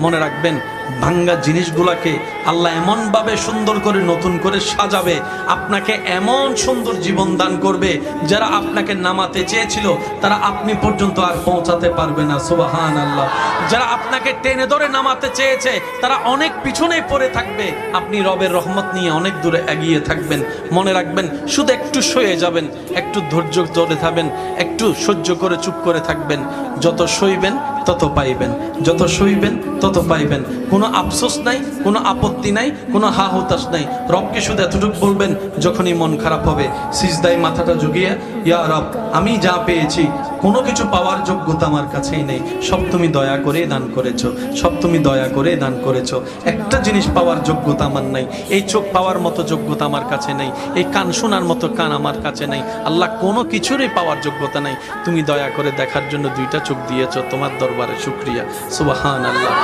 মনে রাখবেন ভাঙ্গা জিনিসগুলোকে আল্লাহ এমনভাবে সুন্দর করে নতুন করে সাজাবে, আপনাকে এমন সুন্দর জীবন দান করবে, যারা আপনাকে নামাতে চেয়েছিল তারা আপনি পর্যন্ত আর পৌঁছাতে পারবে না। সুবহানাল্লাহ। যারা আপনাকে টেনে ধরে নামাতে চেয়েছে তারা অনেক পিছনে পড়ে থাকবে, আপনি রবের রহমত নিয়ে অনেক দূরে এগিয়ে থাকবেন। মনে রাখবেন, শুধু একটু সয়ে যাবেন, একটু ধৈর্য ধরে থাকবেন, একটু সহ্য করে চুপ করে থাকবেন। যত সইবেন তত পাইবেন, যত সইবেন তত পাইবেন। কোনো আফসোস নাই, কোনো আপত্তি নাই, কোনো হা হতাশ নাই। রবকে শুধু এতটুকু বলবেন, যখনই মন খারাপ হবে সিজদায় মাথাটা ঝুঁকিয়ে, ইয়া রব, আমি যা পেয়েছি কোনো কিছু পাওয়ার যোগ্যতা আমার কাছেই নেই, সব তুমি দয়া করে দান করেছো, সব তুমি দয়া করে দান করেছো। একটা জিনিস পাওয়ার যোগ্যতা আমার নাই, এই চোখ পাওয়ার মতো যোগ্যতা আমার কাছে নেই, এই কান শোনার মতো কান আমার কাছে নেই। আল্লাহ, কোনো কিছুরই পাওয়ার যোগ্যতা নাই, তুমি দয়া করে দেখার জন্য দুইটা চোখ দিয়েছো, তোমার দরবারে শুকরিয়া। সুবহানাল্লাহ।